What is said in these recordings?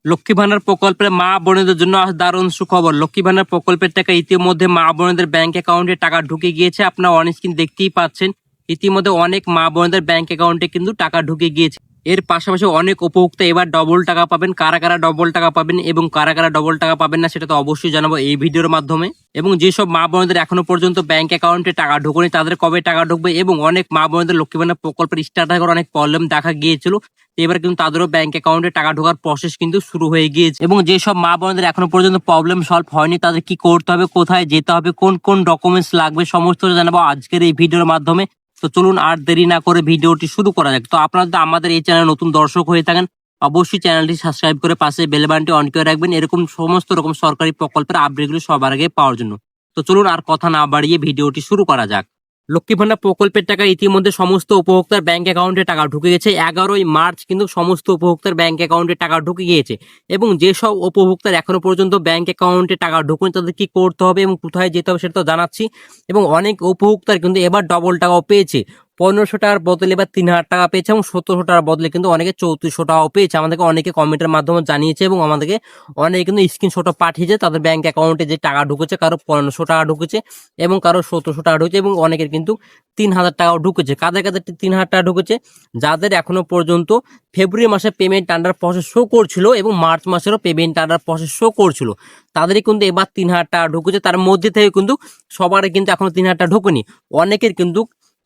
লক্ষ্মী ভান্ডার প্রকল্পের মা বোনেদের জন্য আজ দারুণ সুখবর। লক্ষ্মী ভান্ডার প্রকল্পের টাকা ইতিমধ্যে মা বোনেদের ব্যাংক অ্যাকাউন্টে টাকা ঢুকে গিয়েছে। আপনারা অন স্ক্রিন দেখতেই পাচ্ছেন, ইতিমধ্যে অনেক মা বোনেদের ব্যাংক অ্যাকাউন্টে কিন্তু টাকা ঢুকে গিয়েছে। এর পাশাপাশি অনেক উপভোক্তা এবার ডবল টাকা পাবেন। কারা কারা ডবল টাকা পাবেন এবং কারা কারা ডবল টাকা পাবেন না সেটা তো অবশ্যই জানাবো এই ভিডিওর মাধ্যমে। এবং যেসব মা বোনেদের এখনো পর্যন্ত ব্যাংক অ্যাকাউন্টে টাকা ঢুকেনি তাদের কবে টাকা ঢুকবে, এবং অনেক মা বোনেদের লক্ষ্মী ভান্ডার প্রকল্পের স্টার্টার করে অনেক প্রবলেম দেখা গিয়েছিল, এবার কিন্তু তাদেরও ব্যাংক অ্যাকাউন্টে টাকা ঢোকার প্রসেস কিন্তু শুরু হয়ে গিয়েছে। এবং যেসব মা বোনদের এখনো পর্যন্ত প্রবলেম সলভ হয়নি তাদের কি করতে হবে, কোথায় যেতে হবে, কোন কোন ডকুমেন্টস লাগবে, সমস্ত জানাবো আজকের এই ভিডিওর মাধ্যমে। তো চলুন আর দেরি না করে ভিডিওটি শুরু করা যাক। তো আপনারা যদি আমাদের এই চ্যানেলে নতুন দর্শক হয়ে থাকেন অবশ্যই চ্যানেলটি সাবস্ক্রাইব করে পাশে বেল বাটনটি অন করে রাখবেন এরকম সমস্ত রকম সরকারি প্রকল্পের আপডেটগুলো সবার আগে পাওয়ার জন্য। তো চলুন আর কথা না বাড়িয়ে ভিডিওটি শুরু করা যাক। লক্ষ্মী ভান্ডার প্রকল্পের টাকা ইতিমধ্যে সমস্ত উপভোক্তার ব্যাংক অ্যাকাউন্টে টাকা ঢুকে গেছে। 11ই মার্চ কিন্তু সমস্ত উপভোক্তার ব্যাংক অ্যাকাউন্টে টাকা ঢুকে গিয়েছে। এবং যেসব উপভোক্তার এখনো পর্যন্ত ব্যাংক অ্যাকাউন্টে টাকা ঢুকুনি তাদের কি করতে হবে এবং কোথায় যেতে হবে সেটা তো জানাচ্ছি। এবং অনেক উপভোক্তার কিন্তু এবার ডবল টাকাও পেয়েছে। 1500 টাকার বদলে এবার 3000 টাকা পেয়েছে এবং 1700 টাকার বদলে কিন্তু অনেকে 3400 টাকাও পেয়েছে। আমাদেরকে অনেকে কমেন্টের মাধ্যমে জানিয়েছে এবং আমাদেরকে অনেকে কিন্তু স্ক্রিনশটও পাঠিয়েছে তাদের ব্যাংক অ্যাকাউন্টে যে টাকা ঢুকেছে। কারো 1500 টাকা ঢুকেছে এবং কারো 1700 টাকা ঢুকেছে এবং অনেকের কিন্তু 3000 টাকাও ঢুকেছে। কাদের কাদের 3000 টাকা ঢুকেছে? যাদের এখনো পর্যন্ত ফেব্রুয়ারি মাসে পেমেন্ট আন্ডার প্রসেস শো করছিল এবং মার্চ মাসেরও পেমেন্ট আন্ডার প্রসেস শো করছিল, তাদেরই কিন্তু এবার 3000 টাকা ঢুকেছে। তার মধ্যে থেকে কিন্তু সবারই কিন্তু এখনো 3000 টাকা ঢুকেনি। অনেকের কিন্তু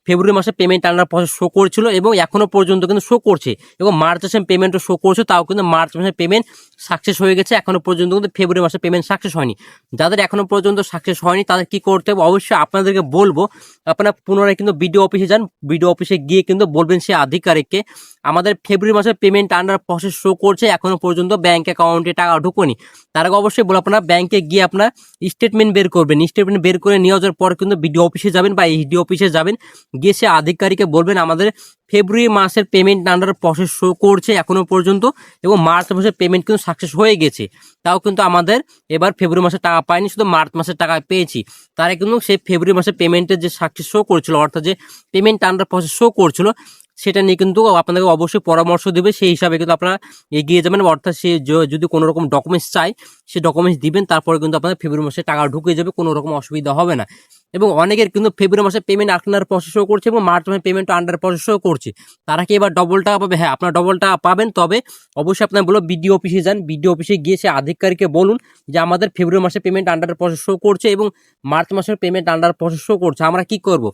ফেব্রুয়ারি মাসে পেমেন্ট আন্ডার প্রসেস শো করেছিল এবং এখনো পর্যন্ত কিন্তু শো করছে, এবং মার্চ মাসে পেমেন্টও শো করছে, তাও কিন্তু মার্চ মাসে পেমেন্ট সাকসেস হয়ে গেছে। এখনো পর্যন্ত কিন্তু ফেব্রুয়ারি মাসে পেমেন্ট সাকসেস হয়নি। যাদের এখনো পর্যন্ত সাকসেস হয়নি তাদের কি করতে হবে অবশ্যই আপনাদেরকে বলবো, আপনারা পুনরায় কিন্তু বিডিও অফিসে যান। বিডিও অফিসে গিয়ে কিন্তু বলবেন সে আধিকারিককে আমাদের ফেব্রুয়ারি মাসে পেমেন্ট আন্ডার প্রসেস শো করছে, এখনো পর্যন্ত ব্যাংক অ্যাকাউন্টে টাকা ঢুকুনি। তার আগে অবশ্যই বলো আপনারা ব্যাংকে গিয়ে আপনার স্টেটমেন্ট বের করবেন। স্টেটমেন্ট বের করে নিয়ে যাওয়ার পর কিন্তু বিডিও অফিসে যাবেন বা এইচডি অফিসে যাবেন, গিয়ে সে আধিকারিককে বলবেন আমাদের ফেব্রুয়ারি মাসের পেমেন্ট আন্ডার প্রসেস শো করছে এখনো পর্যন্ত, এবং মার্চ মাসের পেমেন্ট কিন্তু সাকসেস হয়ে গেছে। তাও কিন্তু আমাদের এবার ফেব্রুয়ারি মাসে টাকা পাইনি, শুধু মার্চ মাসের টাকা পেয়েছি। তারা কিন্তু সেই ফেব্রুয়ারি মাসের পেমেন্টের যে সাকসেস শো করছিল, অর্থাৎ যে পেমেন্ট আন্ডার প্রসেস শো করছিল, সেটা নিয়ে কিন্তু আপনাদেরকে অবশ্যই পরামর্শ দেবে। সেই হিসাবে কিন্তু আপনারা এগিয়ে যাবেন, অর্থাৎ সে যদি কোনো রকম ডকুমেন্টস চায় সে ডকুমেন্টস দিবেন, তারপরে কিন্তু আপনাদের ফেব্রুয়ারি মাসে টাকা ঢুকে যাবে, কোনো রকম অসুবিধা হবে না। এবং অনেকের কিন্তু ফেব্রুয়ারি মাসে পেমেন্ট আন্ডার প্রসেসও করছে এবং মার্চ মাসে পেমেন্ট আন্ডার প্রসেসও করছে। তারা কি এবার ডবল টাকা পাবে? হ্যাঁ, আপনারা ডবল টাকা পাবেন, তবে অবশ্যই আপনার বলো বিডিও অফিসে যান। বিডিও অফিসে গিয়ে সে আধিকারিককে বলুন যে আমাদের ফেব্রুয়ারি মাসে পেমেন্ট আন্ডার প্রসেস শো করছে এবং মার্চ মাসের পেমেন্ট আন্ডার প্রসেস শো করছে, আমরা কি করব?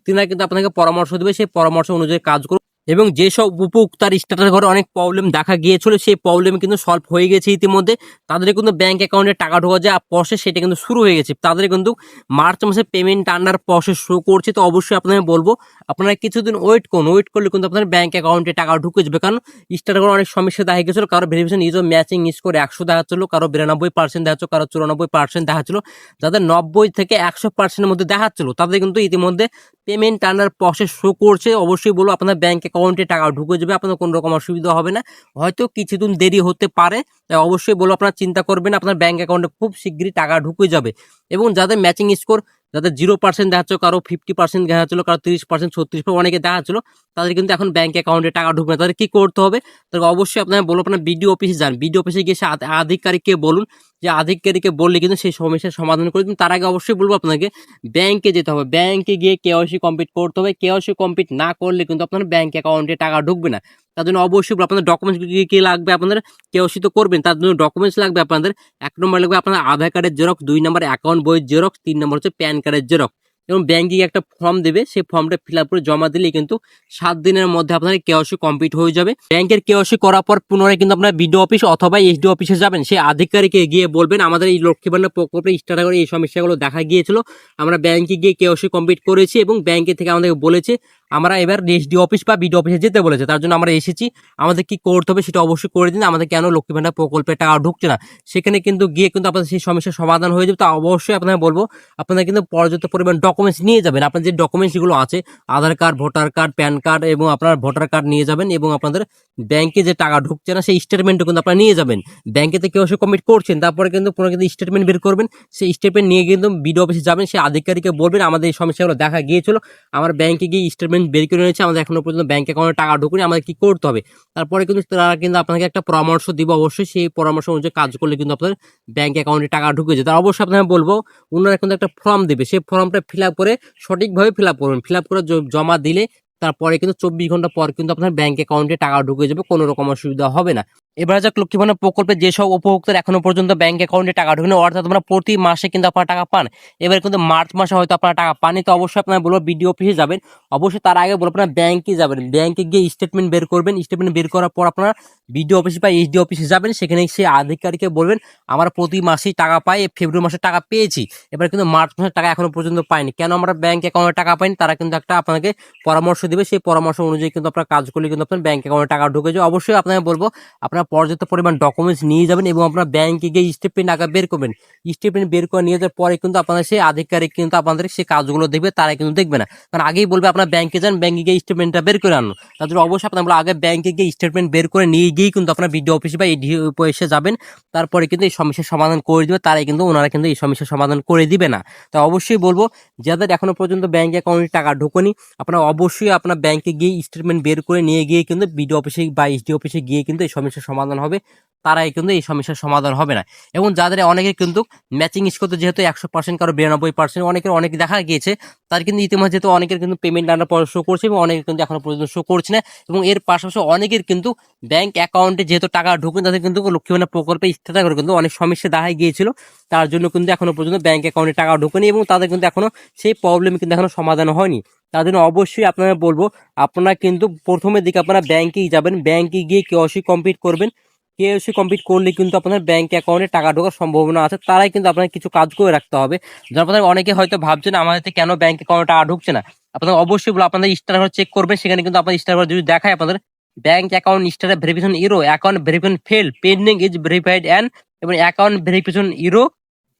তিনারা কিন্তু আপনাকে পরামর্শ দেবে, সেই পরামর্শ অনুযায়ী কাজ করুন। এবং যেসব উপভোক্তার স্ট্যাটাস ঘরে অনেক প্রবলেম দেখা গিয়েছিল সেই প্রবলেম কিন্তু সলভ হয়ে গেছে ইতিমধ্যে। তাদের কিন্তু ব্যাংক অ্যাকাউন্টে টাকা ঢোকা যায় প্রসেস সেটা কিন্তু শুরু হয়ে গেছে। তাদের কিন্তু মার্চ মাসে পেমেন্ট আন্ডার প্রসেস শো করছে। তো অবশ্যই আপনাদের বলবো আপনারা কিছুদিন ওয়েট করুন। ওয়েট করলে কিন্তু আপনার ব্যাংক অ্যাকাউন্টে টাকা ঢুকে যাবে, কারণ স্ট্যাটাস ঘরে অনেক সমস্যা দেখা গেছিলো। কারো ভেরিফিকেশন ইজ ম্যাচিং স্কোর 100 দেখাচ্ছিল, কারো 92% দেখাচ্ছিল, কারো 94% দেখাচ্ছিল। যাদের 90 থেকে 100%-এর মধ্যে দেখাচ্ছিল তাদের কিন্তু ইতিমধ্যে পেমেন্ট আন্ডার প্রসেস শো করছে। অবশ্যই বলবো আপনার ব্যাংক অ্যাকাউন্টে টাকা ঢুকে যাবে, আপনার কোনো রকম অসুবিধা হবে না। হয়তো কিছুদিন দেরি হতে পারে, তাই অবশ্যই বলবো আপনারা চিন্তা করবেন, আপনার ব্যাংক অ্যাকাউন্টে খুব শীঘ্রই টাকা ঢুকে যাবে। এবং যাদের ম্যাচিং স্কোর, যাদের 0% দেখাচ্ছিল, কারো 50% দেখাচ্ছিল, কারো 30%, 36% অনেকে দেখাচ্ছিল, তাদের কিন্তু এখন ব্যাংক অ্যাকাউন্টে টাকা ঢুকবে না। তাদের কি করতে হবে? তাদের অবশ্যই আপনারা বলবো আপনার বিডিও অফিসে যান। বিডিও অফিসে গিয়ে সে আধিকারিককে বলুন, যে আধিকারিককে বললে কিন্তু সেই সমস্যার সমাধান করে দিন। তার আগে অবশ্যই বলবো আপনাকে ব্যাংকে যেতে হবে। ব্যাংকে গিয়ে কেওয়াইসি কমপ্লিট করতে হবে। কেওয়াইসি কমপ্লিট না করলে কিন্তু আপনার ব্যাংক অ্যাকাউন্টে টাকা ঢুকবে না। তার জন্য অবশ্যই আপনাদের ডকুমেন্টস কি লাগবে, আপনাদের কেওয়াইসি তো করবেন, তার জন্য ডকুমেন্টস লাগবে আপনাদের 1 নম্বর লাগবে আপনার আধার কার্ডের জেরক্স, 2 নম্বর অ্যাকাউন্ট বইয়ের জেরক্স, 3 নম্বর হচ্ছে প্যান কার্ডের জেরক্স। এবং ব্যাংকে একটা ফর্ম দেবে, সেই ফর্মটা ফিল আপ করে জমা দিলে কিন্তু 7 দিনের মধ্যে আপনার কেওয়াইসি কমপ্লিট হয়ে যাবে। ব্যাংকের কেওয়াইসি করার পর পুনরায় কিন্তু আপনার বিডিও অফিস অথবা এসডি অফিসে যাবেন। সেই আধিকারিককে গিয়ে বলবেন আমাদের এই লক্ষ্মী ভান্ডার প্রকল্পে স্টার্ট করে এই সমস্যাগুলো দেখা গিয়েছিল, আমরা ব্যাংকে গিয়ে কেওয়াইসি কমপ্লিট করেছি এবং ব্যাংকে থেকে আমাদেরকে বলেছে আমরা এবার এসডি অফিস বা বিডিও অফিসে যেতে বলেছে, তার জন্য আমরা এসেছি। আমাদের কি করতে হবে সেটা অবশ্যই করে দিন। আমাদের কেন লক্ষ্মী ভান্ডার প্রকল্পে টাকা ঢুকছে না, সেখানে কিন্তু গিয়ে কিন্তু আপনাদের সেই সমস্যার সমাধান হয়ে যাবে। তো অবশ্যই আপনাকে বলবো আপনারা কিন্তু পর্যাপ্ত পরিমাণ ডকুমেন্টস নিয়ে যাবেন। আপনার যে ডকুমেন্টসগুলো আছে Aadhaar card, voter card, PAN card এবং আপনার ভোটার কার্ড নিয়ে যাবেন, এবং আপনাদের ব্যাংকে যে টাকা ঢুকছে না সেই স্টেটমেন্টও কিন্তু আপনারা নিয়ে যাবেন। ব্যাংকেতে কেওয়াইসি কমপ্লিট করছেন, তারপরে কিন্তু পুনরায় কিন্তু স্টেটমেন্ট বের করবেন। সেই স্টেটমেন্ট নিয়ে কিন্তু বিডিও অফিসে যাবেন, সেই আধিকারিককে বলবেন আমাদের এই সমস্যাগুলো দেখা গিয়েছিল, আমার ব্যাংকে গিয়ে স্টেটমেন্ট স্টেটমেন্ট বের করে নিয়েছে, আমাদের এখনো পর্যন্ত ব্যাংক অ্যাকাউন্টে টাকা ঢুকুনি, আমাদের কি করতে হবে। তারপরে কিন্তু তারা কিন্তু আপনাকে একটা পরামর্শ দিব, অবশ্যই সেই পরামর্শ অনুযায়ী কাজ করলে কিন্তু আপনার ব্যাংক অ্যাকাউন্টে টাকা ঢুকে যায়। তার অবশ্যই আপনাকে বলবো, ওনারা কিন্তু একটা ফর্ম দেবে, সেই ফর্মটা ফিল আপ করে সঠিকভাবে ফিল আপ করবেন। ফিল আপ করে জমা দিলে তারপরে কিন্তু 24 ঘন্টা পর কিন্তু আপনার ব্যাংক অ্যাকাউন্টে টাকা ঢুকে যাবে, কোনো রকম অসুবিধা হবে না। এবার যাক লক্ষ্মী ভান্ডার প্রকল্পে যেসব উপভোক্তার এখনো পর্যন্ত ব্যাংক অ্যাকাউন্টে টাকা ঢুকে, অর্থাৎ তোমরা প্রতি মাসে কিন্তু আপনারা টাকা পান। এবার কিন্তু মার্চ মাসে হয়তো আপনারা টাকা পানি, তো অবশ্যই আপনারা বলবো বিডিও অফিসে যাবেন। অবশ্যই তার আগে বলবো আপনারা ব্যাংকে যাবেন, ব্যাংকে গিয়ে স্টেটমেন্ট বের করবেন। স্টেটমেন্ট বের করার পর আপনারা বিডিও অফিস বা এইচডি অফিসে যাবেন, সেখানে সেই আধিকারিককে বলবেন আমরা প্রতি মাসেই টাকা পাই, ফেব্রুয়ারি মাসে টাকা পেয়েছি, এবার কিন্তু মার্চ মাসের টাকা এখনো পর্যন্ত পাইনি, কেন আমরা ব্যাংক অ্যাকাউন্টে টাকা পাইনি। তারা কিন্তু একটা আপনাকে পরামর্শ দিবে, সেই পরামর্শ অনুযায়ী কিন্তু আপনার কাজ করলে কিন্তু আপনার ব্যাংক অ্যাকাউন্টে টাকা ঢুকে যায়। অবশ্যই আপনাকে বলবো আপনারা পর্যাপ্ত পরিমাণ ডকুমেন্টস নিয়ে যাবেন এবং আপনার ব্যাংকে গিয়ে স্টেটমেন্ট আগে বের করবেন। স্টেটমেন্ট বের করে নিয়ে যাওয়ার পরে কিন্তু আপনাদের সেই আধিকারিক কিন্তু আপনাদের সেই কাজগুলো দেখবে, তারা কিন্তু দেখবে না, কারণ আগেই বলবে আপনার ব্যাংকে যান, ব্যাংকে গিয়ে স্টেটমেন্টটা বের করে আনুন। তার জন্য অবশ্যই আপনার আগে ব্যাংকে গিয়ে স্টেটমেন্ট বের করে নিয়ে গিয়েই কিন্তু আপনার বিডিও অফিসে বা এডি অফিসে যাবেন, তারপরে কিন্তু এই সমস্যার সমাধান করে দিবে, তারাই কিন্তু ওনারা কিন্তু এই সমস্যার সমাধান করে দিবে না। তো অবশ্যই বলবো যাদের এখনো পর্যন্ত ব্যাংক অ্যাকাউন্টে টাকা ঢোকেনি, আপনারা অবশ্যই আপনার ব্যাংকে গিয়ে স্টেটমেন্ট বের করে নিয়ে গিয়ে কিন্তু বিডিও অফিসে বা এসডি অফিসে গিয়ে কিন্তু এই সমস্যার সমাধান হবে, তারাই কিন্তু এই সমস্যার সমাধান হবে না। এবং যাদের অনেকের কিন্তু ম্যাচিং স্কোর যেহেতু 100%, কারো 92%, অনেকের অনেক দেখা গিয়েছে, তার কিন্তু ইতিমধ্যে যেহেতু অনেকের কিন্তু পেমেন্ট আনার পর শো করছে এবং অনেকের কিন্তু এখনো পর্যন্ত শো করছে না। এবং এর পাশাপাশি অনেকের কিন্তু ব্যাংক অ্যাকাউন্টে যেহেতু টাকা ঢুকুন, তাদের কিন্তু লক্ষ্মী ভান্ডার প্রকল্পে ইস্তেতা করে কিন্তু অনেক সমস্যা দেখা গিয়েছিল, তার জন্য কিন্তু এখনো পর্যন্ত ব্যাংক অ্যাকাউন্টে টাকা ঢুকেনি এবং তাদের কিন্তু এখনো সেই প্রবলেম কিন্তু এখনো সমাধান হয়নি। তার জন্য অবশ্যই আপনারা বলবো আপনারা কিন্তু প্রথমের দিকে আপনারা ব্যাংকেই যাবেন, ব্যাংকে গিয়ে কেওয়াইসি কমপ্লিট করবেন। কেওয়াইসি কমপ্লিট করলে কিন্তু আপনার ব্যাংক অ্যাকাউন্টে টাকা ঢোকার সম্ভাবনা আছে, তারাই কিন্তু আপনার কিছু কাজ করে রাখতে হবে। যার ফলে অনেকে হয়তো ভাবছেন আমাদের কেন ব্যাংক অ্যাকাউন্টে টাকা ঢুকছে না, আপনাদের অবশ্যই বলো আপনাদের স্টার চেক করবেন, সেখানে কিন্তু আপনার স্টার যদি দেখায় আপনাদের bank account star verification error, account verification fail, pending is verified and, এবং account verification error,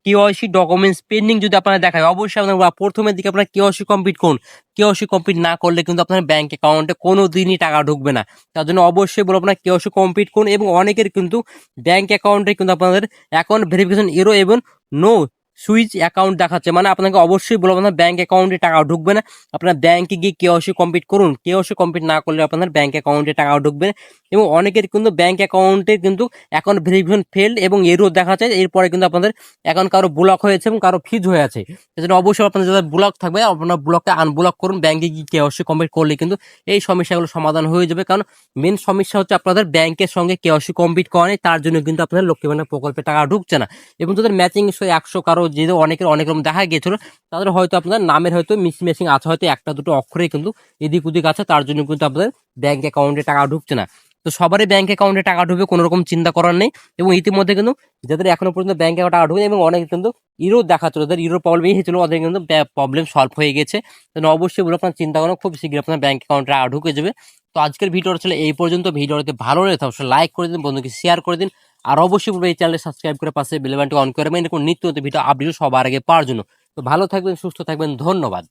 KYC documents pending যদি আপনারা দেখায়, অবশ্যই আপনার প্রথমের দিকে আপনার কেওয়াইসি কমপ্লিট করুন। কেওয়াইসি কমপ্লিট না করলে কিন্তু আপনার ব্যাংক অ্যাকাউন্টে কোনো দিনই টাকা ঢুকবে না। তার জন্য অবশ্যই বলবো আপনার কেওয়াইসি কমপ্লিট করুন। এবং অনেকের কিন্তু ব্যাংক অ্যাকাউন্টে কিন্তু আপনাদের অ্যাকাউন্ট ভেরিফিকেশন এরো এবং নো সুইচ অ্যাকাউন্ট দেখাচ্ছে, মানে আপনাকে অবশ্যই বলবো আপনার ব্যাংক অ্যাকাউন্টে টাকা ঢুকবে না। আপনার ব্যাংকে গিয়ে কেওয়াইসি কমপ্লিট করুন, কেওয়াইসি কমপ্লিট না করলে আপনার ব্যাংক অ্যাকাউন্টে টাকা ঢুকবে না। এবং অনেকের কিন্তু ব্যাংক অ্যাকাউন্টে কিন্তু অ্যাকাউন্ট ভেরিফিকেশন ফেল এবং এরও দেখাচ্ছে, এরপরে কিন্তু আপনাদের অ্যাকাউন্ট কারো ব্লক হয়েছে এবং কারো ফ্রিজ হয়ে আছে। সেজন্য অবশ্যই আপনাদের যাদের ব্লক থাকবে আপনার ব্লককে আনব্লক করুন, ব্যাংকে গিয়ে কেওয়াইসি কমপ্লিট করলে কিন্তু এই সমস্যাগুলো সমাধান হয়ে যাবে। কারণ মেন সমস্যা হচ্ছে আপনাদের ব্যাংকের সঙ্গে কেওয়াইসি কমপ্লিট করা নেই, তার জন্য কিন্তু আপনাদের লক্ষ্মী ভান্ডার প্রকল্পে টাকা ঢুকছে না। এবং যাদের ম্যাচিং 100, কারো যেহেতু অনেকের অনেক রকম দেখা গিয়েছিল, তাদের হয়তো আপনার নামের হয়তো মিসম্যাচিং আছে, হয়তো একটা দুটো অক্ষরে কিন্তু এদিক ওদিক আছে, তার জন্য কিন্তু আপনাদের ব্যাংক অ্যাকাউন্টে টাকা ঢুকছে না। তো সবারই ব্যাংক অ্যাকাউন্টে টাকা ঢুকবে, কোনো রকম চিন্তা করার নেই। এবং ইতিমধ্যে কিন্তু যাদের এখনো পর্যন্ত ব্যাংক অ্যাকাউন্টে টাকা ঢুকে এবং অনেক কিন্তু ইরো দেখাচ্ছিল, যাদের ইরো প্রবলেম হয়েছিল ওদের কিন্তু প্রবলেম সলভ হয়ে গেছে। তো অবশ্যই বলে আপনার চিন্তা করেন, খুব শীঘ্রই আপনার ব্যাংক অ্যাকাউন্টে টাকা ঢুকে যাবে। তো আজকের ভিডিওটা ছিল এই পর্যন্ত। ভিডিওতে ভালো লাগে অবশ্যই লাইক করে দিন, বন্ধুকে শেয়ার করে দিন, আর অবশ্যই বলবো এই চ্যানেলে সাবস্ক্রাইব করে পাশে বেল বাটনটি অন করে রাখবেন, এরকম নিত্য নতুন ভিডিও আপডেট সবার আগে পাওয়ার জন্য। তো ভালো থাকবেন, সুস্থ থাকবেন, ধন্যবাদ।